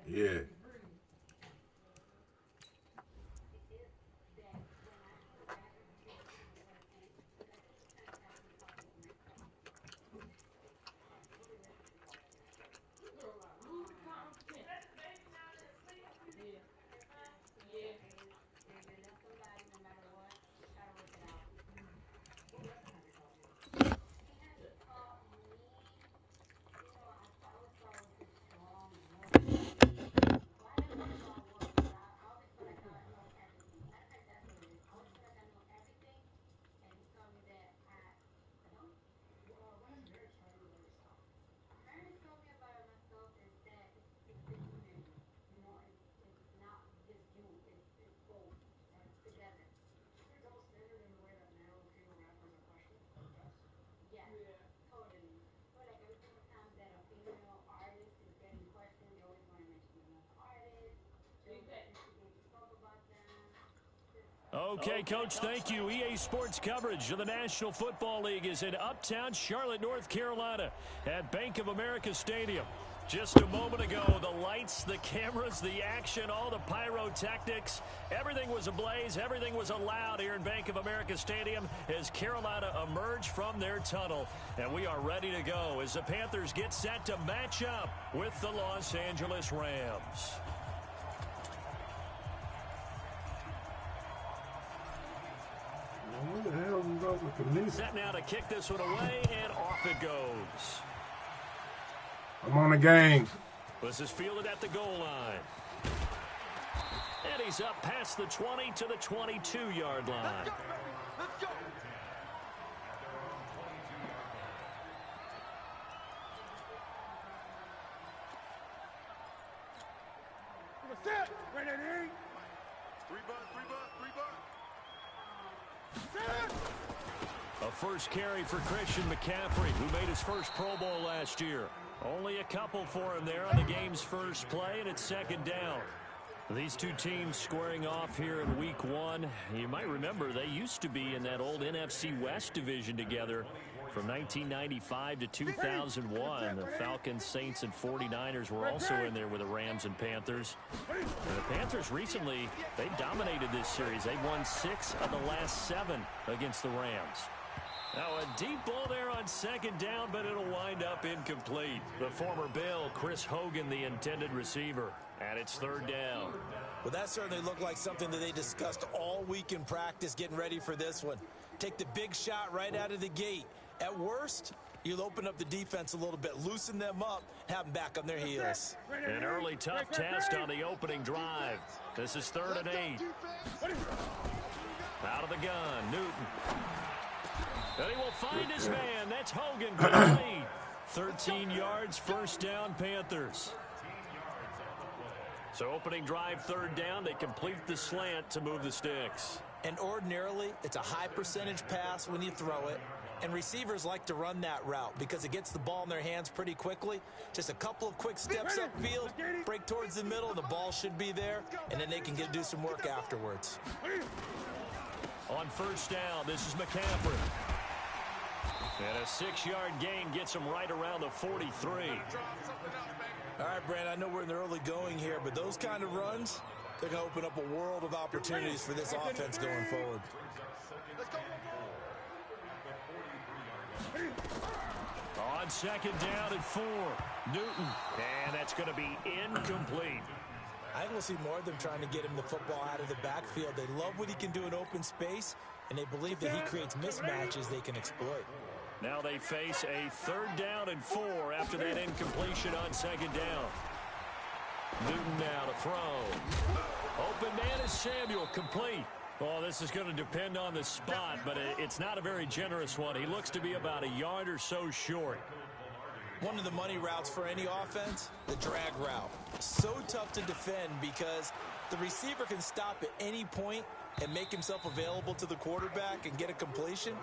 Yeah. Okay, Coach, thank you. EA Sports coverage of the National Football League is in uptown Charlotte, North Carolina at Bank of America Stadium. Just a moment ago, the lights, the cameras, the action, all the pyrotechnics, everything was ablaze, everything was allowed here in Bank of America Stadium as Carolina emerged from their tunnel. And we are ready to go as the Panthers get set to match up with the Los Angeles Rams. What the hell is up with the knee? Set now to kick this one away, and off it goes. I'm on the game. This is fielded at the goal line. And he's up past the 20 to the 22-yard line. Let's go. Set. Ready. Three butt. A first carry for Christian McCaffrey, who made his first Pro Bowl last year. Only a couple for him there on the game's first play, and it's second down. These two teams squaring off here in Week 1. You might remember they used to be in that old NFC West division together from 1995 to 2001. The Falcons, Saints, and 49ers were also in there with the Rams and Panthers. And the Panthers recently, they dominated this series. They've won 6 of the last 7 against the Rams. Now a deep ball there on second down, but it'll wind up incomplete. The former Bill, Chris Hogan, the intended receiver. And it's third down. Well, that certainly looked like something that they discussed all week in practice, getting ready for this one. Take the big shot right out of the gate. At worst, you'll open up the defense a little bit, loosen them up, have them back on their heels. An early tough test on the opening drive. This is 3rd and 8. Out of the gun, Newton. And he will find his man. That's Hogan. Complete. 13 yards, first down, Panthers. So opening drive, 3rd down. They complete the slant to move the sticks. And ordinarily, it's a high percentage pass when you throw it. And receivers like to run that route because it gets the ball in their hands pretty quickly. Just a couple of quick steps upfield, break towards the middle, the ball should be there, and then they can do some work afterwards. On first down, this is McCaffrey. And a 6-yard gain gets him right around the 43. All right, Brand, I know we're in the early going here, but those kind of runs, they're going to open up a world of opportunities for this offense going forward. On second down and 4, Newton. And that's going to be incomplete. I think we'll see more of them trying to get him the football out of the backfield. They love what he can do in open space, and they believe that he creates mismatches they can exploit. Now they face a 3rd down and 4 after that incompletion on second down. Newton now to throw. Open man is Samuel, complete. Well, this is going to depend on the spot, but it's not a very generous one. He looks to be about a yard or so short. One of the money routes for any offense, the drag route. So tough to defend because the receiver can stop at any point and make himself available to the quarterback and get a completion.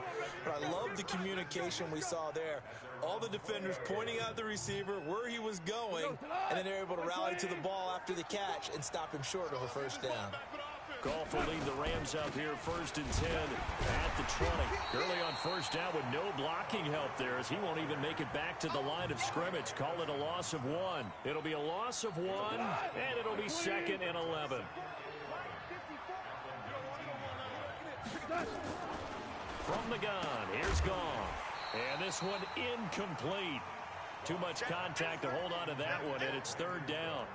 But I love the communication we saw there. All the defenders pointing out the receiver, where he was going, and then they're able to rally to the ball after the catch and stop him short of a first down. Goff will lead the Rams out here 1st and 10 at the 20. Gurley on 1st down with no blocking help there as he won't even make it back to the line of scrimmage. Call it a loss of 1. It'll be a loss of 1, and it'll be 2nd and 11. From the gun, here's Goff. And this one incomplete. Too much contact to hold on to that one, and it's 3rd down.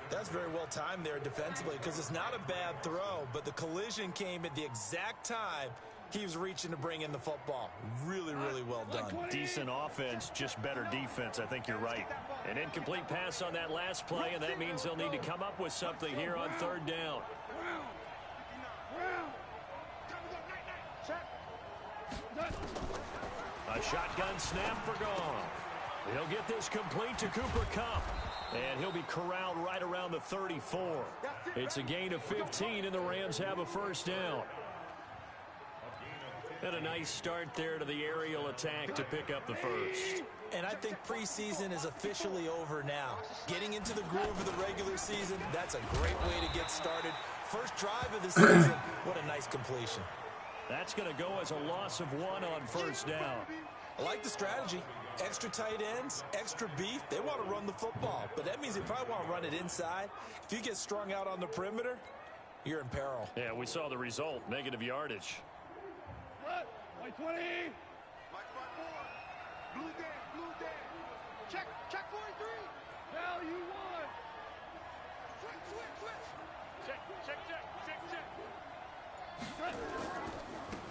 That's very well timed there defensively because it's not a bad throw, but the collision came at the exact time he was reaching to bring in the football. Really, really well done. Decent offense, just better defense. I think you're right. An incomplete pass on that last play, and that means they'll need to come up with something here on 3rd down. A shotgun snap for Goff. He'll get this complete to Cooper Kupp. And he'll be corralled right around the 34. It's a gain of 15, and the Rams have a 1st down. And a nice start there to the aerial attack to pick up the 1st. And I think preseason is officially over now. Getting into the groove of the regular season, that's a great way to get started. First drive of the season, what a nice completion. That's going to go as a loss of 1 on 1st down. I like the strategy. Extra tight ends, extra beef. They want to run the football, but that means they probably want to run it inside. If you get strung out on the perimeter, you're in peril. Yeah, we saw the result, negative yardage. White 20. White 4. Blue Dan. Check 43. Now you won. Switch. Check.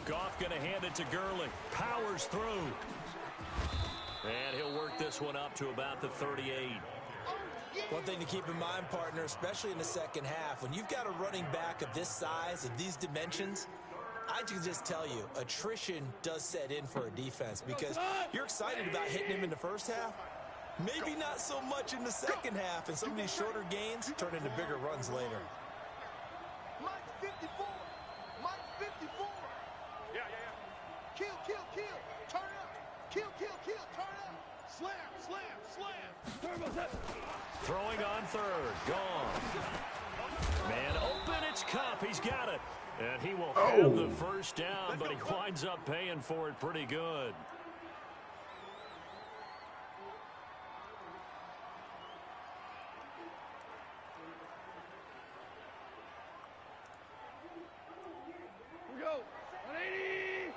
Goff going to hand it to Gurley. Powers through. And he'll work this one up to about the 38. One thing to keep in mind, partner, especially in the second half, when you've got a running back of this size, of these dimensions, I can just tell you, attrition does set in for a defense because you're excited about hitting him in the first half. Maybe not so much in the second half, and some of these shorter gains turn into bigger runs later. Mike 54. Yeah. Kill. Turn up. Kill. Turn up. Slam. Throwing on 3rd. Gone. Man open, it's Kupp. He's got it. And he will have the 1st down, but he winds up paying for it pretty good. Here we go. 180.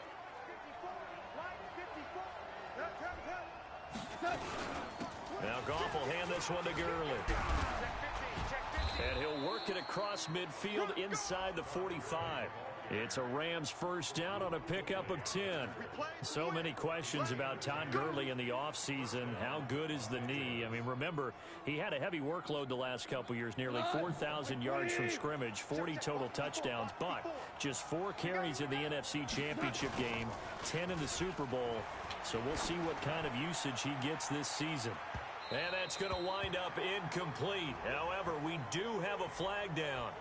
54. Now Goff will hand this one to Gurley. And he'll work it across midfield inside the 45. It's a Rams 1st down on a pickup of 10. So many questions about Todd Gurley in the offseason. How good is the knee? I mean, remember, he had a heavy workload the last couple years, nearly 4,000 yards from scrimmage, 40 total touchdowns, but just 4 carries in the NFC Championship game, 10 in the Super Bowl. So we'll see what kind of usage he gets this season. And that's going to wind up incomplete. However, we do have a flag down.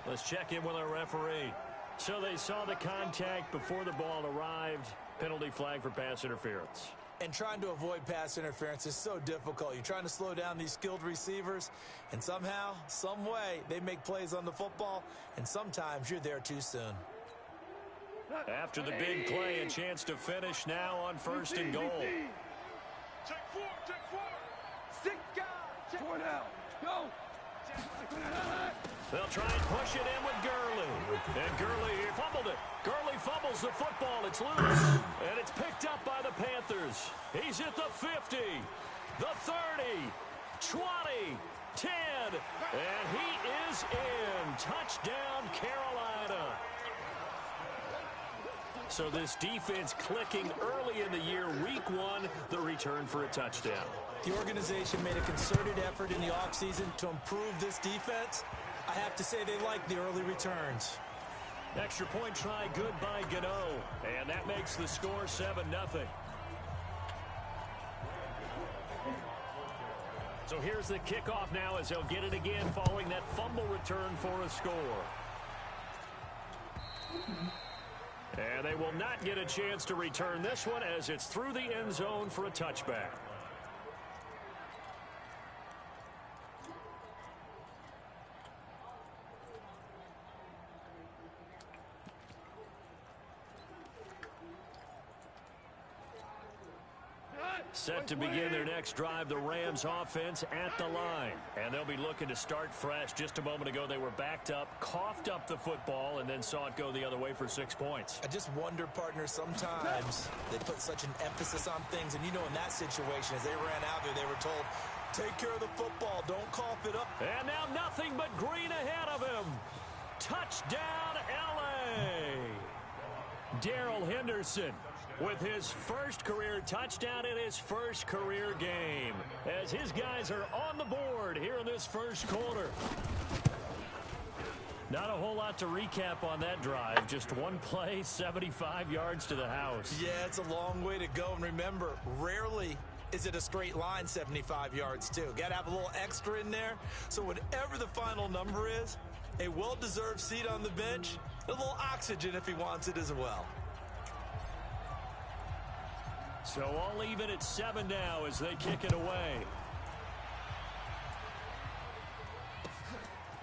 Let's check in with our referee. So they saw the contact before the ball arrived. Penalty flag for pass interference. And trying to avoid pass interference is so difficult. You're trying to slow down these skilled receivers, and somehow, some way, they make plays on the football, and sometimes you're there too soon. After the big play, a chance to finish now on 1st and goal. Check 4. 6 guys. Check 4 now. Go. They'll try and push it in with Gurley. And Gurley fumbled it. Gurley fumbles the football. It's loose. And it's picked up by the Panthers. He's at the 50, the 30, 20, 10. And he is in. Touchdown, Carolina. So this defense clicking early in the year. Week 1, the return for a touchdown. The organization made a concerted effort in the offseason to improve this defense. I have to say they like the early returns. Extra point try good by Gano. And that makes the score 7-0. So here's the kickoff now as they'll get it again following that fumble return for a score. And they will not get a chance to return this one as it's through the end zone for a touchback. Set to begin their next drive, the Rams offense at the line. And they'll be looking to start fresh. Just a moment ago, they were backed up, coughed up the football, and then saw it go the other way for 6 points. I just wonder, partner, sometimes they put such an emphasis on things. And, you know, in that situation, as they ran out there, they were told, take care of the football, don't cough it up. And now nothing but green ahead of him. Touchdown, L.A. Darrell Henderson with his first career touchdown in his first career game, as his guys are on the board here in this first quarter. Not a whole lot to recap on that drive. Just one play, 75 yards to the house. Yeah, it's a long way to go. And remember, rarely is it a straight line 75 yards, too. Got to have a little extra in there. So whatever the final number is, a well-deserved seat on the bench, a little oxygen if he wants it as well. So all even at 7 now as they kick it away.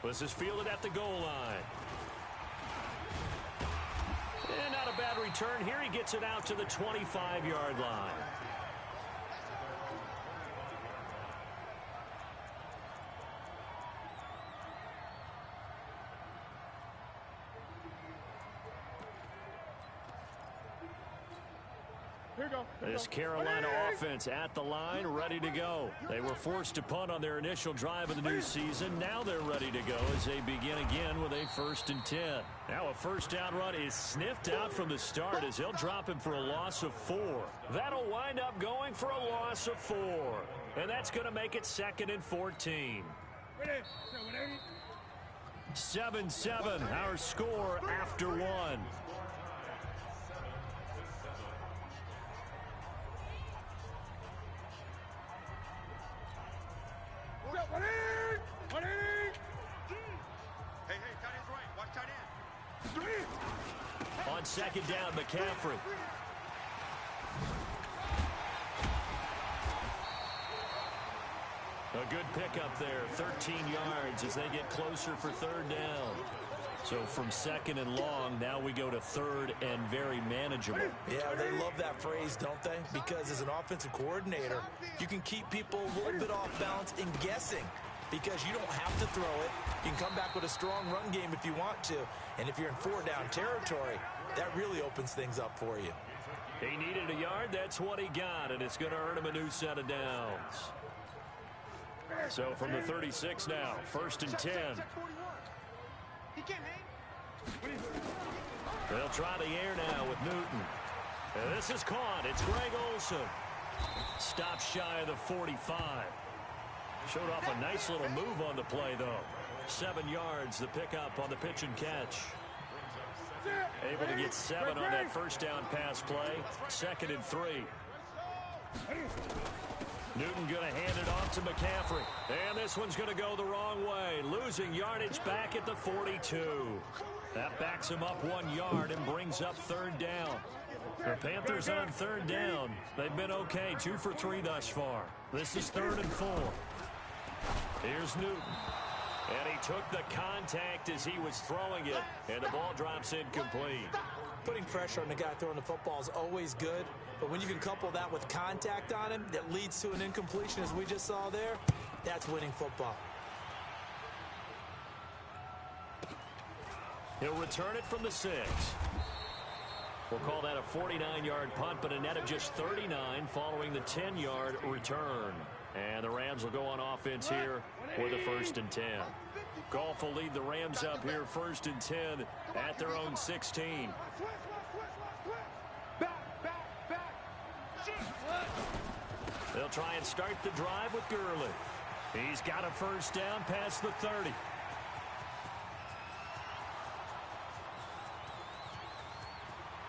This is fielded at the goal line. And not a bad return here. He gets it out to the 25-yard line. This Carolina offense at the line, ready to go. They were forced to punt on their initial drive of the new season. Now they're ready to go as they begin again with a 1st and 10. Now a first down run is sniffed out from the start as he'll drop him for a loss of 4. That'll wind up going for a loss of 4. And that's going to make it 2nd and 14. 7-7, our score after 1. On 2nd down, McCaffrey. A good pickup there, 13 yards as they get closer for 3rd down. So from 2nd and long, now we go to 3rd and very manageable. Yeah, they love that phrase, don't they? Because as an offensive coordinator, you can keep people a little bit off balance and guessing. Because you don't have to throw it. You can come back with a strong run game if you want to. And if you're in 4-down territory, that really opens things up for you. He needed a yard. That's what he got. And it's going to earn him a new set of downs. So from the 36 now, 1st and 10. They'll try the air now with Newton. And this is caught. It's Greg Olsen. Stop shy of the 45. Showed off a nice little move on the play, though. 7 yards, the pickup on the pitch and catch. Able to get 7 on that first down pass play. 2nd and 3. Newton going to hand it off to McCaffrey. And this one's going to go the wrong way. Losing yardage back at the 42. That backs him up 1 yard and brings up 3rd down. The Panthers on 3rd down. They've been okay, 2 for 3 thus far. This is 3rd and 4. Here's Newton. And he took the contact as he was throwing it. And the ball drops incomplete. Putting pressure on the guy throwing the football is always good. But when you can couple that with contact on him that leads to an incompletion, as we just saw there, that's winning football. He'll return it from the 6. We'll call that a 49-yard punt, but a net of just 39 following the 10-yard return. And the Rams will go on offense here with a 1st and 10. Goff will lead the Rams up here 1st and 10 at their own 16. They'll try and start the drive with Gurley. He's got a first down past the 30.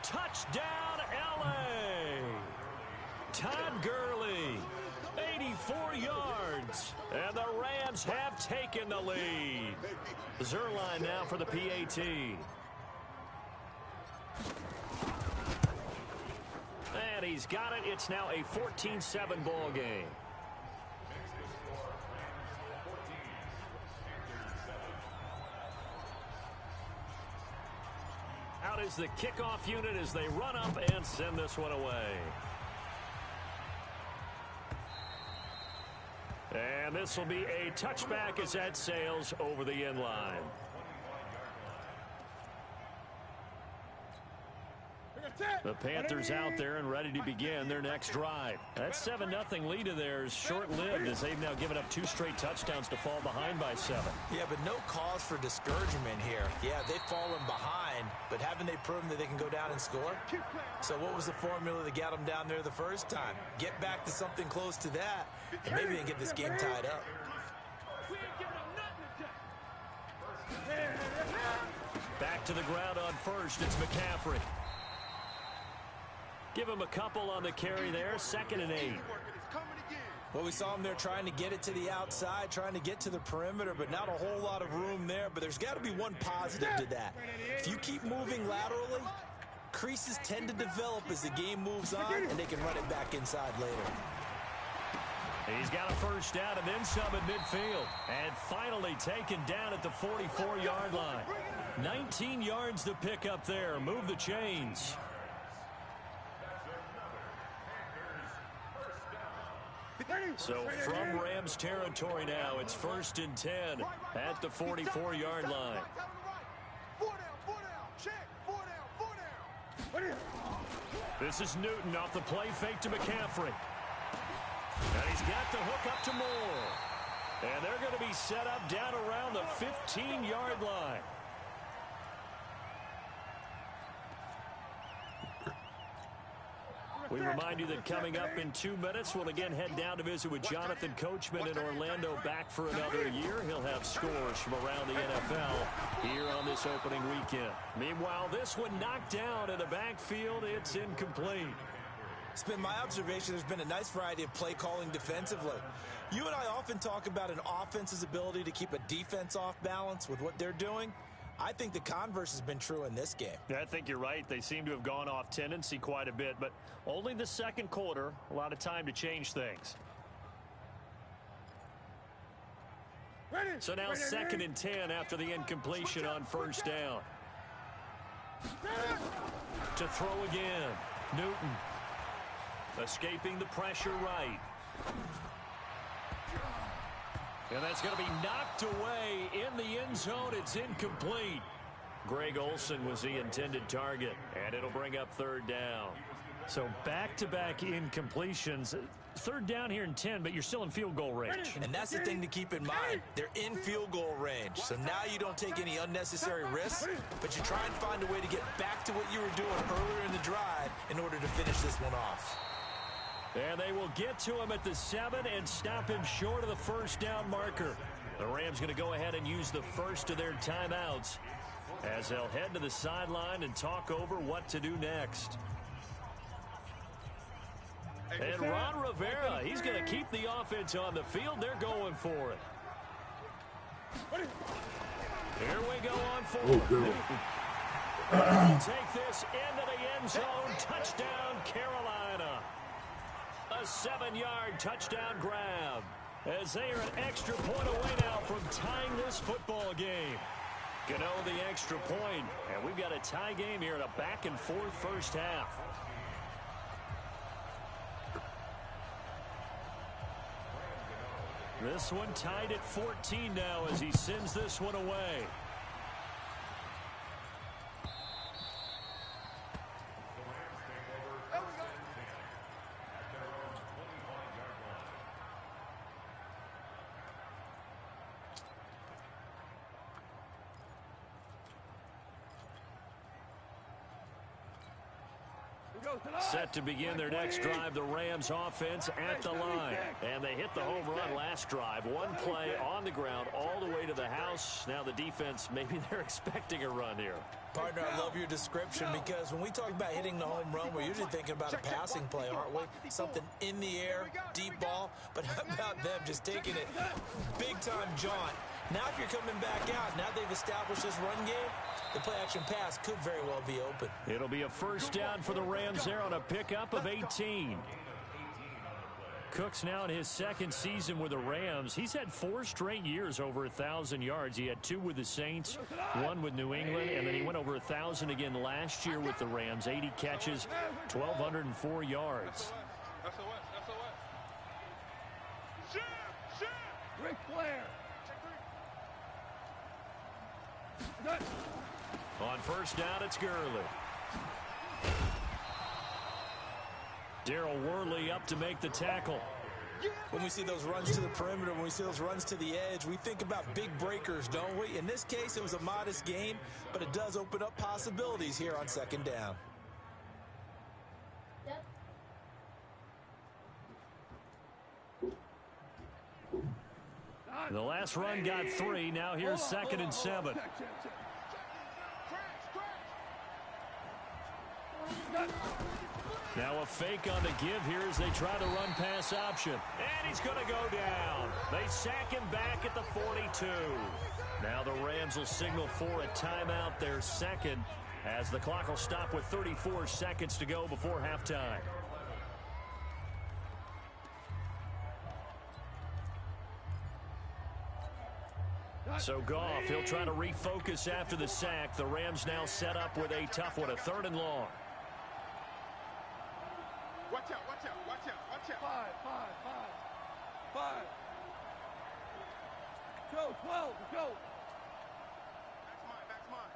Touchdown, L.A. Todd Gurley, 84 yards, and the Rams have taken the lead. Zerline now for the PAT. And he's got it. It's now a 14-7 ball game. Out is the kickoff unit as they run up and send this one away. And this will be a touchback as that sails over the end line. The Panthers out there and ready to begin their next drive. That 7-0 lead of theirs short-lived as they've now given up 2 straight touchdowns to fall behind by 7. Yeah, but no cause for discouragement here. Yeah, they've fallen behind, but haven't they proven that they can go down and score? So what was the formula that got them down there the first time? Get back to something close to that, and maybe they can get this game tied up. Back to the ground on first. It's McCaffrey. Give him a couple on the carry there. 2nd and 8. Well, we saw him there trying to get it to the outside, trying to get to the perimeter, but not a whole lot of room there. But there's got to be one positive to that. If you keep moving laterally, creases tend to develop as the game moves on, and they can run it back inside later. He's got a first down and then some at midfield. And finally taken down at the 44-yard line. 19 yards to pick up there. Move the chains. So from Rams territory now, it's 1st and 10 at the 44-yard line. 4 down, 4 down, check, 4 down, 4 down. This is Newton off the play fake to McCaffrey. And he's got the hook up to Moore. And they're going to be set up down around the 15-yard line. We remind you that coming up in 2 minutes, we'll again head down to visit with Jonathan Coachman in Orlando, back for another year. He'll have scores from around the NFL here on this opening weekend. Meanwhile, this one knocked down in the backfield. It's incomplete. It's been my observation there's been a nice variety of play calling defensively. You and I often talk about an offense's ability to keep a defense off balance with what they're doing. I think the converse has been true in this game. Yeah, I think you're right. They seem to have gone off tendency quite a bit, but only the second quarter, a lot of time to change things. So now 2nd and 10 after the incompletion on first down. To throw again. Newton. Escaping the pressure right. And that's going to be knocked away in the end zone. It's incomplete. Greg Olsen was the intended target, and it'll bring up 3rd down. So back-to-back incompletions. 3rd down here in 10, but you're still in field goal range. And that's the thing to keep in mind. They're in field goal range. So now you don't take any unnecessary risks, but you try and find a way to get back to what you were doing earlier in the drive in order to finish this one off. And they will get to him at the 7 and stop him short of the first down marker. The Rams going to go ahead and use the first of their timeouts as they'll head to the sideline and talk over what to do next. And Ron Rivera, he's going to keep the offense on the field. They're going for it. Here we go on forward. Take this into the end zone. Touchdown, Carolina. A 7-yard touchdown grab as they are an extra point away now from tying this football game. Gano the extra point, and we've got a tie game here in a back-and-forth first half. This one tied at 14 now as he sends this one away. Set to begin their next drive, the Rams offense at the line. And they hit the home run last drive. One play on the ground all the way to the house. Now the defense, maybe they're expecting a run here. Partner, I love your description because when we talk about hitting the home run, we're usually thinking about a passing play, aren't we? Something in the air, deep ball. But how about them just taking it big-time jaunt? Now if you're coming back out, now they've established this run game, the play-action pass could very well be open. It'll be a first down for the Rams there on a pickup of 18. Cook's now in his 2nd season with the Rams. He's had 4 straight years over 1,000 yards. He had 2 with the Saints, 1 with New England, and then he went over 1,000 again last year with the Rams. 80 catches, 1,204 yards. Ric Flair. On first down, it's Gurley. Darryl Worley up to make the tackle. When we see those runs to the perimeter, when we see those runs to the edge, we think about big breakers, don't we? In this case, it was a modest gain, but it does open up possibilities here on second down. The last run got 3. Now here's 2nd and 7. Now a fake on the give here as they try to run pass option. And he's going to go down. They sack him back at the 42. Now the Rams will signal for a timeout, their second, as the clock will stop with 34 seconds to go before halftime. So Goff, he'll try to refocus after the sack. The Rams now set up with a tough one, a 3rd and long. Watch out, watch out, watch out, watch out. 5. Go, 12, go. Back's mine.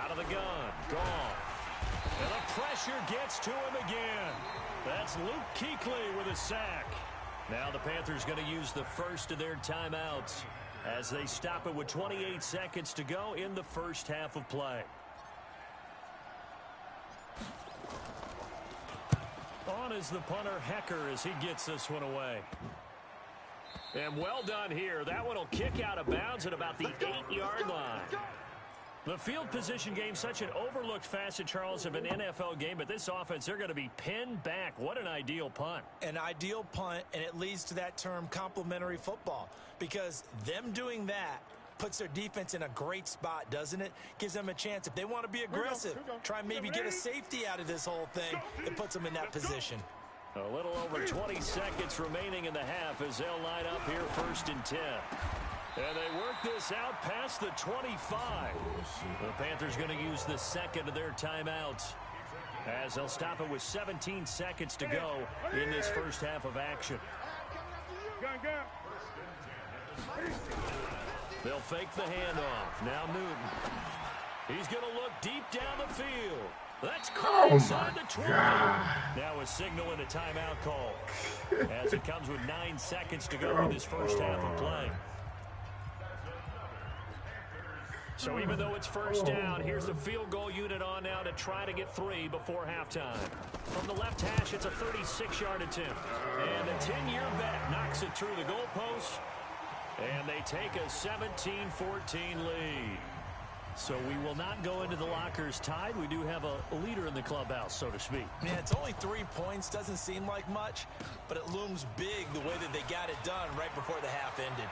Out of the gun, Goff. And the pressure gets to him again. That's Luke Kuechly with a sack. Now the Panthers going to use the first of their timeouts as they stop it with 28 seconds to go in the first half of play. On is the punter, Hecker, as he gets this one away. And well done here. That one will kick out of bounds at about the 8-yard line. The field position game, such an overlooked facet, Charles, of an NFL game, but this offense, they're going to be pinned back. What an ideal punt. An ideal punt, and it leads to that term complementary football, because them doing that puts their defense in a great spot, doesn't it? Gives them a chance. If they want to be aggressive, try and maybe get a safety out of this whole thing, it puts them in that position. A little over 20 seconds remaining in the half as they'll line up here 1st and 10. And they work this out past the 25. The Panthers going to use the second of their timeouts as they'll stop it with 17 seconds to go in this first half of action. They'll fake the handoff. Now Newton. He's going to look deep down the field. That's caught inside the 20. Now a signal and a timeout call as it comes with 9 seconds to go in this first half of play. So even though it's first down, here's the field goal unit on now to try to get 3 before halftime. From the left hash, it's a 36-yard attempt. And the 10-year vet knocks it through the goalpost. And they take a 17-14 lead. So we will not go into the lockers tied. We do have a leader in the clubhouse, so to speak. Yeah, it's only 3 points. Doesn't seem like much, but it looms big the way that they got it done right before the half ended.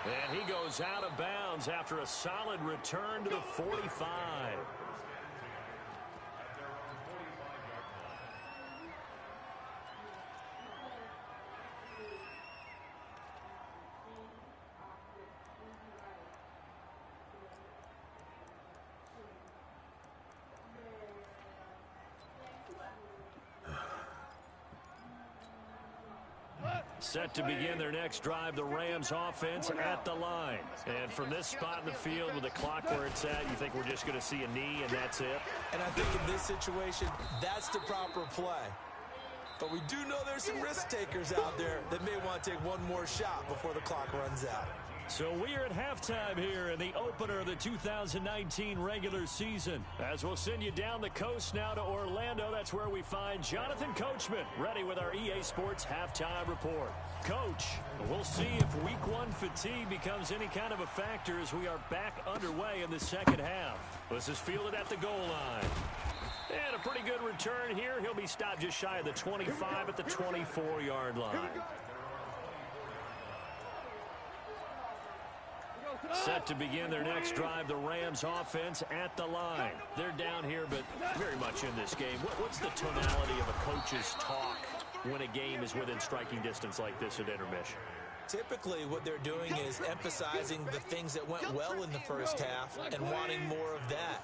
And he goes out of bounds after a solid return to the 45. Set to begin their next drive, the Rams offense at the line. And from this spot in the field with the clock where it's at, you think we're just going to see a knee and that's it? And I think in this situation, that's the proper play. But we do know there's some risk takers out there that may want to take one more shot before the clock runs out. So we are at halftime here in the opener of the 2019 regular season. As we'll send you down the coast now to Orlando, that's where we find Jonathan Coachman ready with our EA Sports halftime report. Coach, we'll see if week 1 fatigue becomes any kind of a factor as we are back underway in the second half. This is fielded at the goal line. And a pretty good return here. He'll be stopped just shy of the 25 at the 24-yard line. Set to begin their next drive, the Rams offense at the line. They're down here, but very much in this game. What's the tonality of a coach's talk when a game is within striking distance like this at intermission? Typically, what they're doing is emphasizing the things that went well in the first half and wanting more of that.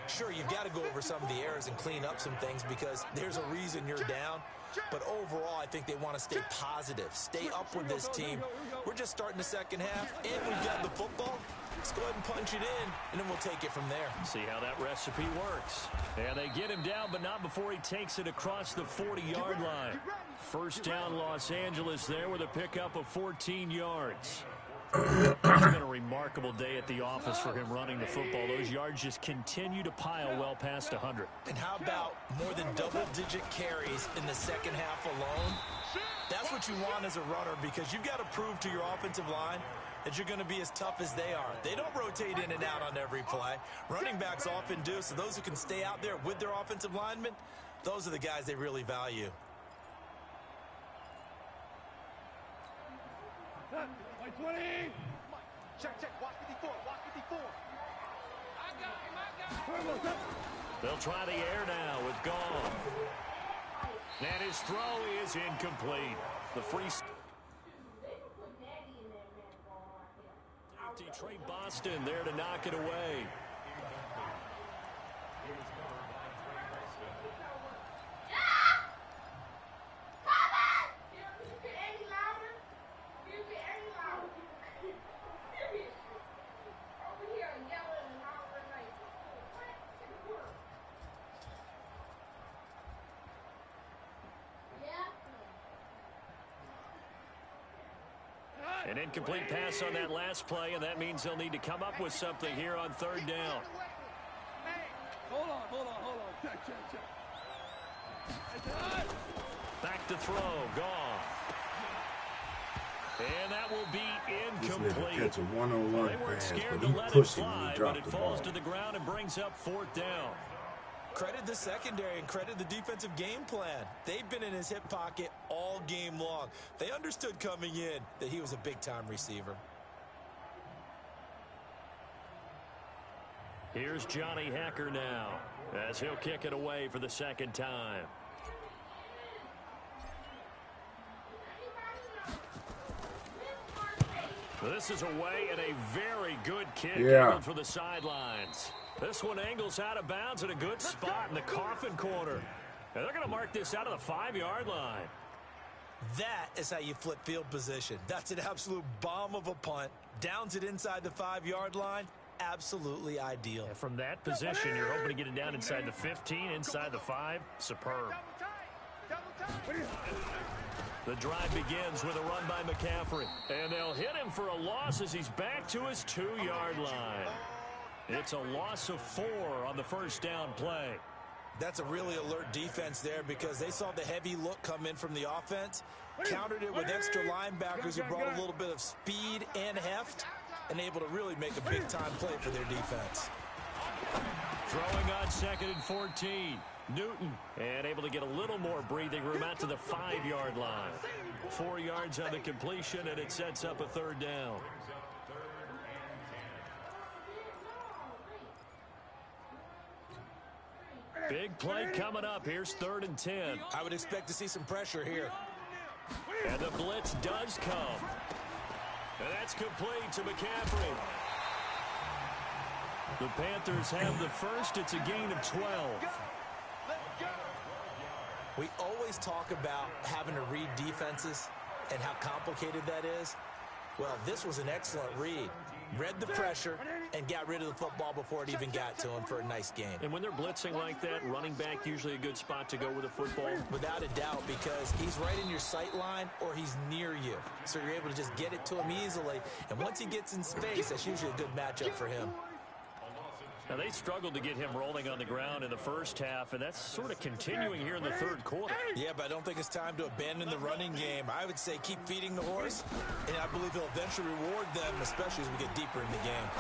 Sure, you've got to go over some of the errors and clean up some things because there's a reason you're down. But overall, I think they want to stay positive, stay up with this team. We're just starting the second half, and we've got the football. Let's go ahead and punch it in, and then we'll take it from there. See how that recipe works. And they get him down, but not before he takes it across the 40-yard line. First down, Los Angeles there with a pickup of 14 yards. It's been a remarkable day at the office for him running the football. Those yards just continue to pile well past 100. And how about more than double-digit carries in the second half alone? That's what you want as a runner because you've got to prove to your offensive line that you're going to be as tough as they are. They don't rotate in and out on every play. Running backs often do, so those who can stay out there with their offensive linemen, those are the guys they really value. Like 20. Check, check. Watch 54. Watch 54. I got him. They'll try the air now with Goff. And his throw is incomplete. The free... Detroit Boston there to knock it away. An incomplete pass on that last play, and that means they'll need to come up with something here on third down. Hold on. Check. Back to throw, Goff. And that will be incomplete. Catch a one-on-one They weren't pass, scared but to he let it pushed him when fly, he but dropped it the falls ball. to the ground and brings up fourth down. Credit the secondary and credit the defensive game plan. They've been in his hip pocket all game long. They understood coming in that he was a big-time receiver. Here's Johnny Hacker now as he'll kick it away for the second time. This is away and a very good kick angled for the sidelines. This one angles out of bounds in a good spot in the coffin corner. And they're going to mark this out of the 5-yard line. That is how you flip field position. That's an absolute bomb of a punt. Downs it inside the 5-yard line. Absolutely ideal. And from that position, you're hoping to get it down inside the 15, inside the 5. Superb. The drive begins with a run by McCaffrey. And they'll hit him for a loss as he's back to his 2-yard line. It's a loss of 4 on the first down play. That's a really alert defense there because they saw the heavy look come in from the offense, countered it with extra linebackers who brought a little bit of speed and heft, and able to really make a big-time play for their defense. Throwing on 2nd and 14. Newton, and able to get a little more breathing room out to the 5-yard line. 4 yards on the completion, and it sets up a third down. Big play coming up. Here's 3rd and 10. I would expect to see some pressure here. And the blitz does come. And that's complete to McCaffrey. The Panthers have the first. It's a gain of 12. We always talk about having to read defenses and how complicated that is. Well, this was an excellent read. Read the pressure and got rid of the football before it even got to him for a nice game. And when they're blitzing like that, running back usually a good spot to go with a football? Without a doubt, because he's right in your sight line or he's near you. So you're able to just get it to him easily. And once he gets in space, that's usually a good matchup for him. Now, they struggled to get him rolling on the ground in the first half, and that's sort of continuing here in the third quarter. Yeah, but I don't think it's time to abandon the running game. I would say keep feeding the horse, and I believe he'll eventually reward them, especially as we get deeper in the game.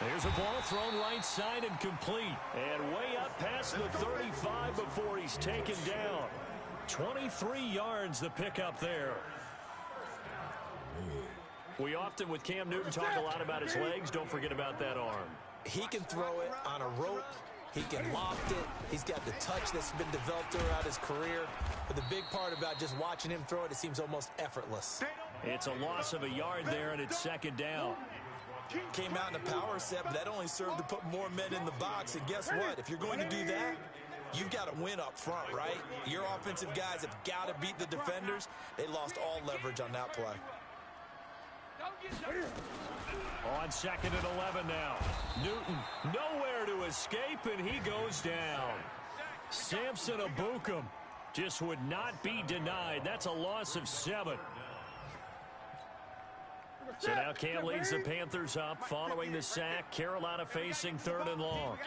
There's a ball thrown right side and complete, and way up past the 35 before he's taken down. 23 yards the pickup there. We often, with Cam Newton, talk a lot about his legs. Don't forget about that arm. He can throw it on a rope, He can loft it. He's got the touch that's been developed throughout his career. But the big part about just watching him throw it seems almost effortless. It's a loss of a yard there, and it's second down. Came out in a power set, but that only served to put more men in the box. And guess what? If you're going to do that, you've got to win up front, right? Your offensive guys have got to beat the defenders. They lost all leverage on that play. On second and 11 now. Newton nowhere to escape, and he goes down. Samson Abukum just would not be denied. That's a loss of 7. So now Cam leads the Panthers up following the sack. Carolina facing 3rd and long.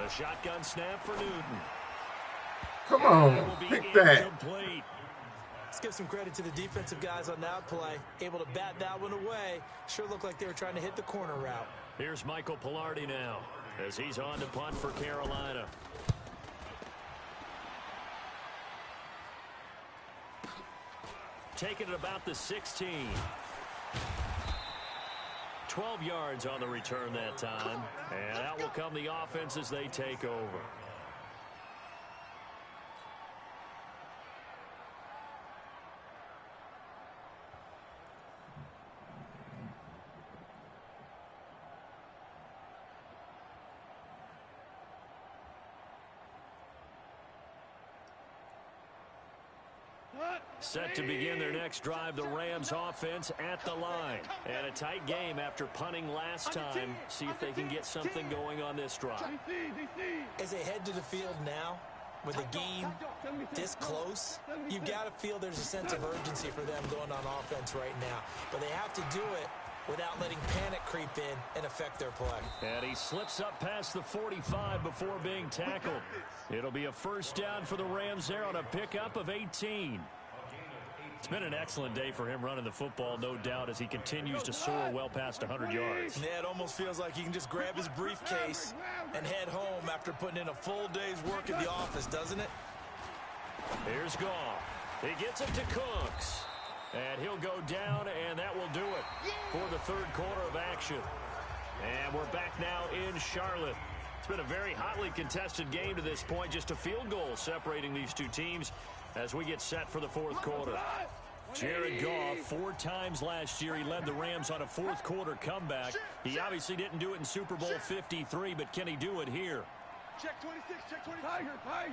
A shotgun snap for Newton. Come on, pick that. Incomplete. Let's give some credit to the defensive guys on that play. Able to bat that one away. Sure looked like they were trying to hit the corner route. Here's Michael Pilardi now as he's on to punt for Carolina. Taking it about the 16. 12 yards on the return that time. And out will come the offense as they take over. Set to begin their next drive, the Rams offense at the line. And a tight game after punting last time. See if they can get something going on this drive. As they head to the field now, with the game this close, you've got to feel there's a sense of urgency for them going on offense right now. But they have to do it without letting panic creep in and affect their play. And he slips up past the 45 before being tackled. It'll be a first down for the Rams there on a pickup of 18. It's been an excellent day for him running the football, no doubt, as he continues to soar well past 100 yards. Yeah, it almost feels like he can just grab his briefcase and head home after putting in a full day's work in the office, doesn't it? Here's Goff. He gets it to Cooks. And he'll go down, and that will do it for the 3rd quarter of action. And we're back now in Charlotte. It's been a very hotly contested game to this point. Just a field goal separating these two teams as we get set for the 4th quarter. Jared Goff, 4 times last year, he led the Rams on a 4th quarter comeback. He obviously didn't do it in Super Bowl 53, but can he do it here? Check 26, check 26. Tiger.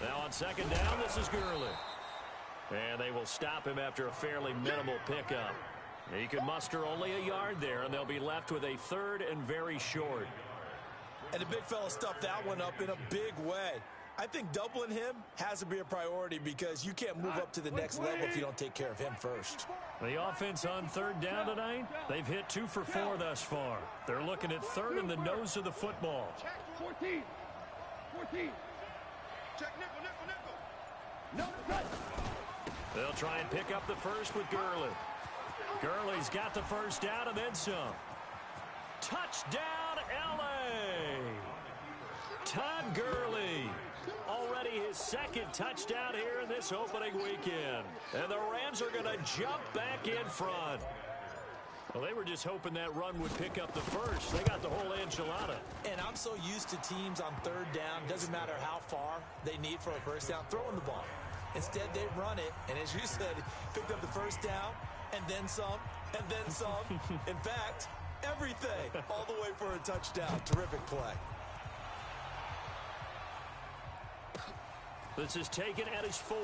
Now on second down, this is Gurley. And they will stop him after a fairly minimal pickup. He could muster only a yard there, and they'll be left with a 3rd and very short. And the big fella stuffed that one up in a big way. I think doubling him has to be a priority because you can't move up to the next level if you don't take care of him first. The offense on 3rd down tonight, they've hit 2 for 4 thus far. They're looking at 3rd in the nose of the football. 14. Check nickel. They'll try and pick up the first with Gurley. Gurley's got the first down and then some. Touchdown, L.A. Todd Gurley. Already his 2nd touchdown here in this opening weekend. And the Rams are going to jump back in front. Well, they were just hoping that run would pick up the first. They got the whole enchilada. And I'm so used to teams on 3rd down, doesn't matter how far they need for a first down, throwing the ball. Instead, they run it, and as you said, picked up the first down, and then some, and then some. In fact, everything, all the way for a touchdown. Terrific play. This is taken at his 4.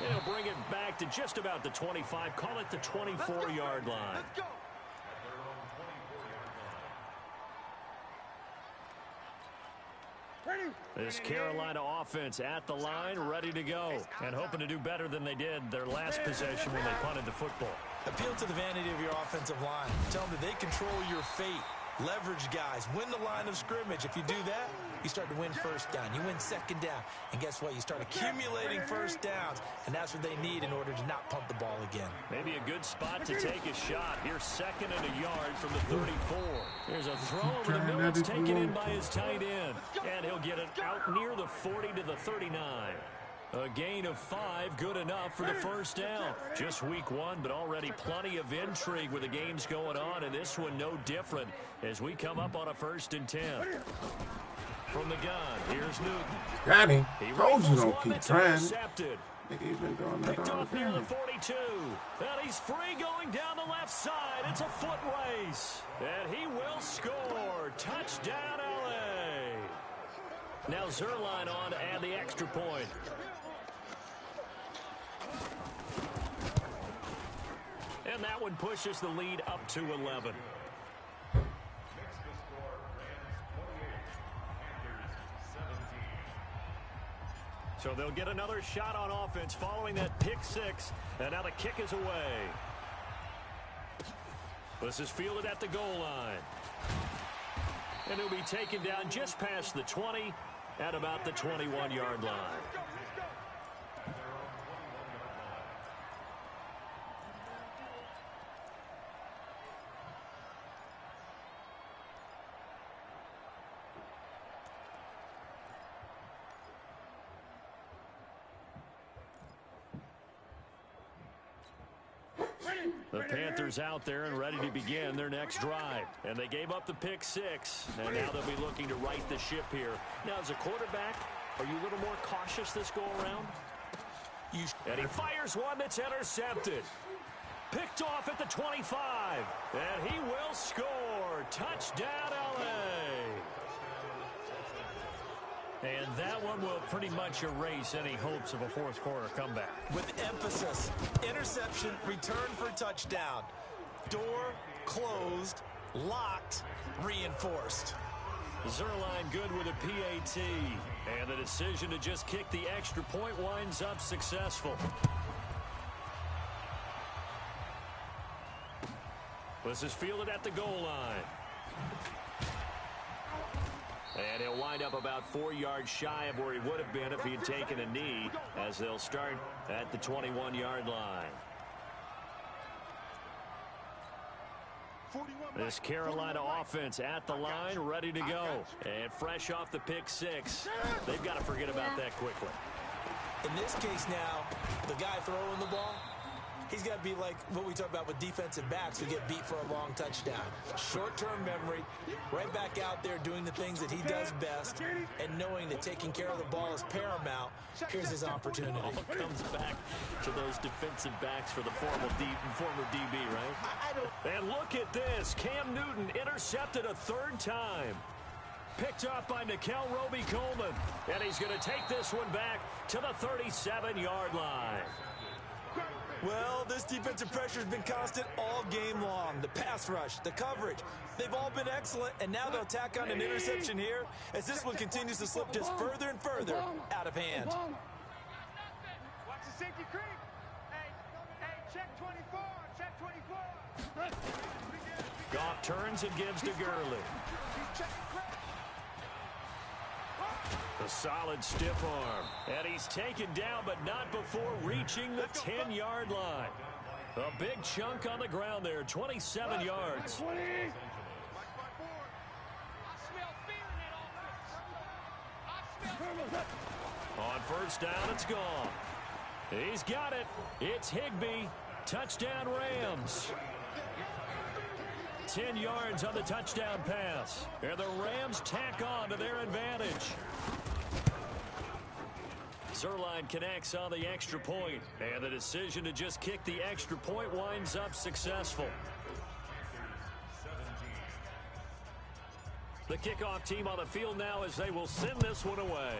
They'll bring it back to just about the 25. Call it the 24-yard line. Let's go. This Carolina offense at the line, ready to go, and hoping to do better than they did their last possession when they punted the football. Appeal to the vanity of your offensive line. Tell them that they control your fate. Leverage guys. Win the line of scrimmage. If you do that, you start to win first down. You win second down. And guess what? You start accumulating first downs. And that's what they need in order to not pump the ball again. Maybe a good spot to take a shot. Here's 2nd and a yard from the 34. Here's a throw over the middle. It's taken in by his tight end. And he'll get it out near the 40 to the 39. A gain of 5, good enough for the first down. Just week 1, but already plenty of intrigue with the games going on, and this one no different as we come up on a 1st and 10. From the gun, here's Newton. Got him. He Told you don't one keep that's trying. intercepted. He's been doing that Picked all off the near the time. 42. And he's free going down the left side. It's a foot race. And he will score. Touchdown, L.A. Now Zerline on to add the extra point. And that one pushes the lead up to 11. So they'll get another shot on offense following that pick 6. And now the kick is away. This is fielded at the goal line. And he'll be taken down just past the 20 at about the 21-yard line. The Panthers out there and ready to begin their next drive. And they gave up the pick 6, and now they'll be looking to right the ship here. Now, as a quarterback, are you a little more cautious this go-around? And he fires one that's intercepted. Picked off at the 25, and he will score. Touchdown, L.A. And that one will pretty much erase any hopes of a fourth quarter comeback. With emphasis, interception, return for touchdown. Door closed, locked, reinforced. Zerline good with a PAT. And the decision to just kick the extra point winds up successful. This is fielded at the goal line. And he'll wind up about 4 yards shy of where he would have been if he had taken a knee, as they'll start at the 21-yard line. This Carolina offense at the line, ready to go. And fresh off the pick 6. They've got to forget about that quickly. In this case now, the guy throwing the ball, he's got to be like what we talk about with defensive backs who get beat for a long touchdown. Short-term memory, right back out there doing the things that he does best, and knowing that taking care of the ball is paramount. Here's his opportunity. All comes back to those defensive backs for the former DB, right? And look at this. Cam Newton intercepted a 3rd time. Picked off by Nickel Roby-Coleman. And he's going to take this one back to the 37-yard line. Well, this defensive pressure has been constant all game long. The pass rush, the coverage, they've all been excellent, and now they'll tack on an interception here as this one continues to slip just further and further out of hand. Watch the safety creep. Hey, check 24, check 24. Goff turns and gives to Gurley. A solid stiff arm. And he's taken down, but not before reaching the 10-yard line. A big chunk on the ground there, 27 yards. On first down, it's gone. He's got it. It's Higbee. Touchdown, Rams. 10 yards on the touchdown pass. And the Rams tack on to their advantage. Zerline connects on the extra point, and the decision to just kick the extra point winds up successful. The kickoff team on the field now as they will send this one away.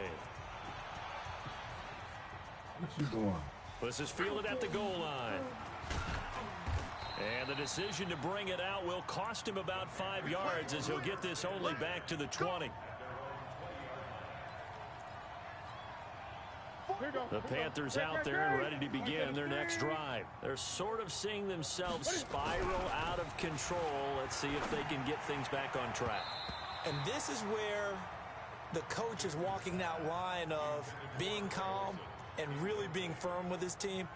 What you doing? This is fielded at the goal line. And the decision to bring it out will cost him about 5 yards as he'll get this only back to the 20. The Panthers out there and ready to begin their next drive. They're sort of seeing themselves spiral out of control. Let's see if they can get things back on track. And this is where the coach is walking that line of being calm and really being firm with his team.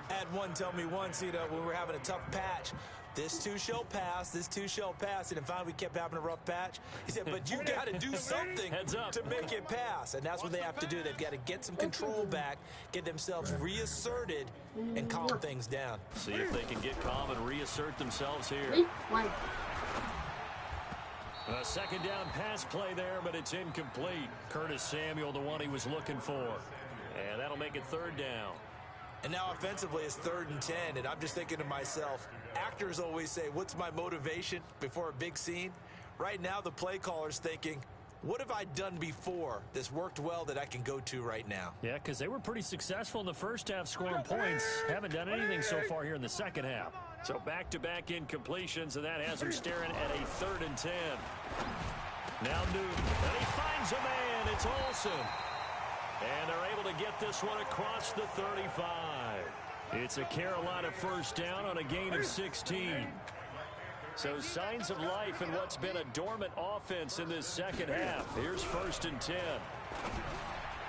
I had one tell me once, when we were having a tough patch, This too shall pass. This too shall pass. And finally, we kept having a rough patch. He said, but you got to do something to make it pass. And that's what they have to do. They've got to get some control back, get themselves reasserted, and calm things down. See if they can get calm and reassert themselves here. A second down pass play there, but it's incomplete. Curtis Samuel, the one he was looking for. And that'll make it third down. And now offensively, it's 3rd and 10, and I'm just thinking to myself, actors always say, what's my motivation before a big scene? Right now, the play caller's thinking, what have I done before that's worked well that I can go to right now? Yeah, because they were pretty successful in the first half scoring points. Haven't done anything so far here in the second half. So back-to-back incompletions, and that has them staring at a 3rd and 10. Now Newton, and he finds a man. It's Olsen. And they're able to get this one across the 35. It's a Carolina first down on a gain of 16. So signs of life in what's been a dormant offense in this second half. Here's 1st and 10.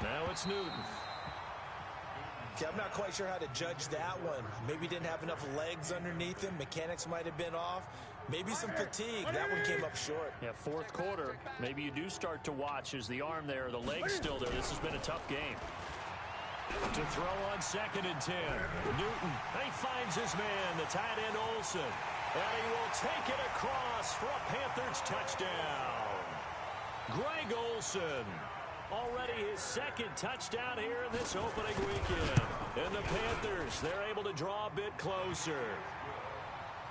Now it's Newton. Okay, I'm not quite sure how to judge that one. Maybe didn't have enough legs underneath him. Mechanics might have been off. Maybe some fatigue. That one came up short. Yeah, 4th quarter. Maybe you do start to watch as the arm there, the leg's still there. This has been a tough game. To throw on 2nd and 10. Newton, he finds his man, the tight end Olsen. And he will take it across for a Panthers touchdown. Greg Olsen. Already his 2nd touchdown here in this opening weekend. And the Panthers, they're able to draw a bit closer.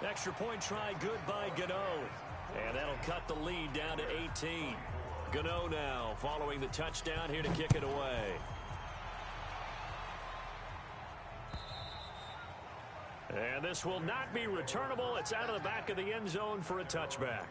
Extra point try good by Gano. And that'll cut the lead down to 18. Gano now following the touchdown here to kick it away. And this will not be returnable. It's out of the back of the end zone for a touchback.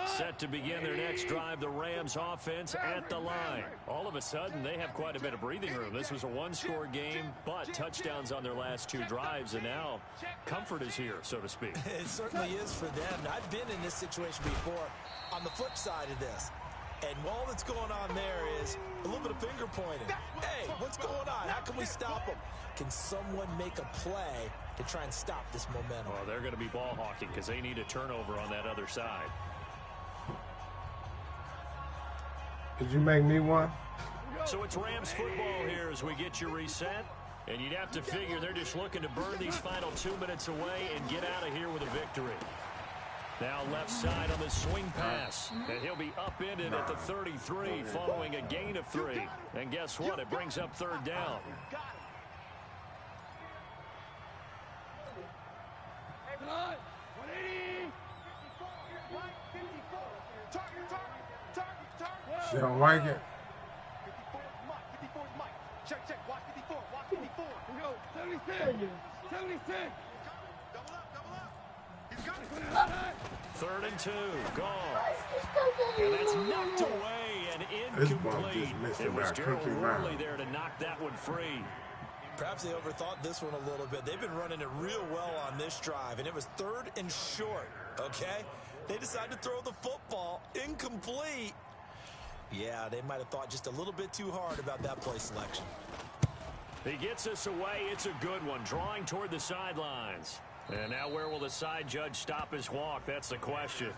Set to begin their next drive, the Rams offense at the line. All of a sudden, they have quite a bit of breathing room. This was a one-score game, but touchdowns on their last 2 drives, and now comfort is here, so to speak. It certainly is for them. I've been in this situation before on the flip side of this. And all that's going on there is a little bit of finger pointing. Hey, what's going on? How can we stop them? Can someone make a play to try and stop this momentum? Well, they're going to be ball hawking because they need a turnover on that other side. Did you make me one? So it's Rams football here as we get you reset. And you'd have to figure they're just looking to burn these final 2 minutes away and get out of here with a victory. Now left side on the swing pass. And he'll be upended at the 33 following a gain of 3. And guess what? It brings up 3rd down. She don't like it. 54 Mike. Check. Watch 54. Watch 54. We go. 76. 76. Double up. He's got it. 3rd and 2. Gone. And that's knocked away and incomplete. It was Gerald Worley there to knock that one free. Perhaps they overthought this one a little bit. They've been running it real well on this drive, and it was 3rd and short, okay? They decided to throw the football incomplete. Yeah, they might have thought just a little bit too hard about that play selection. He gets us away. It's a good one, drawing toward the sidelines. And now where will the side judge stop his walk? That's the question.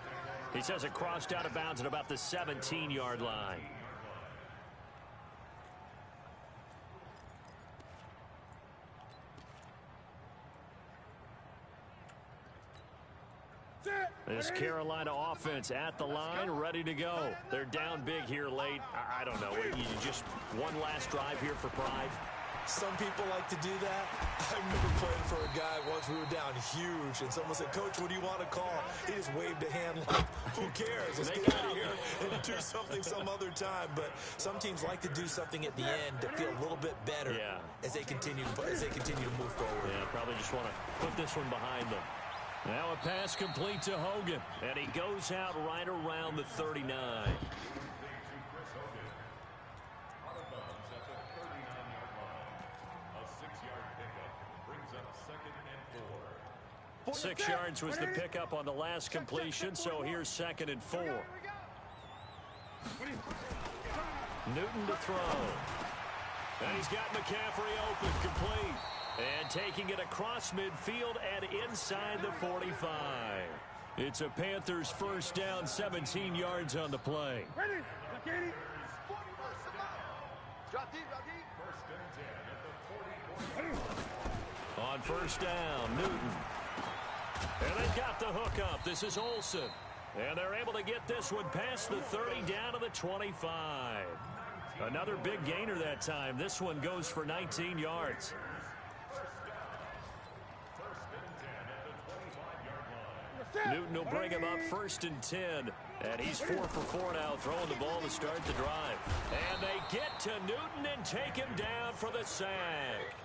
He says it crossed out of bounds at about the 17-yard line. This Carolina offense at the line, ready to go. They're down big here late. I don't know. You just one last drive here for pride. Some people like to do that. I remember playing for a guy once. We were down huge, and someone said, "Coach, what do you want to call?" He just waved a hand like, "Who cares? Let's get out of here and do something some other time." But some teams like to do something at the end to feel a little bit better as they continue to move forward. Yeah, probably just want to put this one behind them. Now a pass complete to Hogan, and he goes out right around the 39. 6 yards was the pickup on the last completion, so here's 2nd and 4. Newton to throw. And he's got McCaffrey open, complete. And taking it across midfield and inside the 45. It's a Panthers first down, 17 yards on the play. Ready? Ready? Drop deep, drop deep. On first down, Newton. And they've got the hook up. This is Olsen. And they're able to get this one past the 30 down to the 25. Another big gainer that time. This one goes for 19 yards. Newton will bring him up 1st and 10. And he's 4 for 4 now, throwing the ball to start the drive. And they get to Newton and take him down for the sack.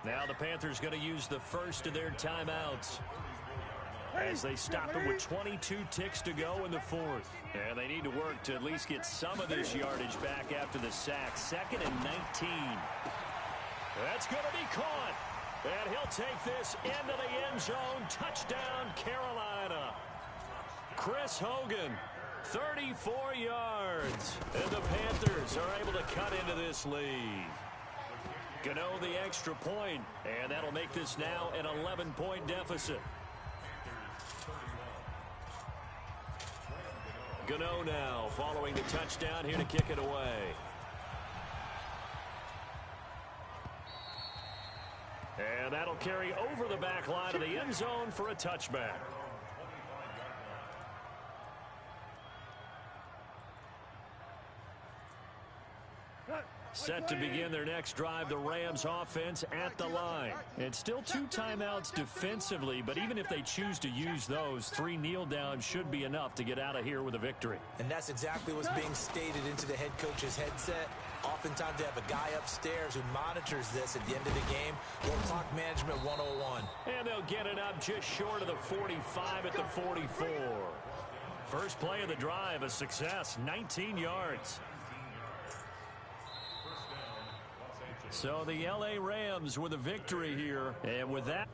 Now the Panthers going to use the first of their timeouts as they stop it with 22 ticks to go in the 4th. And they need to work to at least get some of this yardage back after the sack. 2nd and 19. That's going to be caught. And he'll take this into the end zone. Touchdown, Carolina. Chris Hogan, 34 yards. And the Panthers are able to cut into this lead. Gano the extra point, and that'll make this now an 11-point deficit. Gano now following the touchdown here to kick it away. And that'll carry over the back line of the end zone for a touchback. Set to begin their next drive, the Rams offense at the line. It's still 2 timeouts defensively, but even if they choose to use those, 3 kneel downs should be enough to get out of here with a victory. And that's exactly what's being stated into the head coach's headset. Oftentimes they have a guy upstairs who monitors this at the end of the game. Or clock management 101. And they'll get it up just short of the 45 at the 44. First play of the drive, a success, 19 yards. So the LA Rams with a victory here. And with that...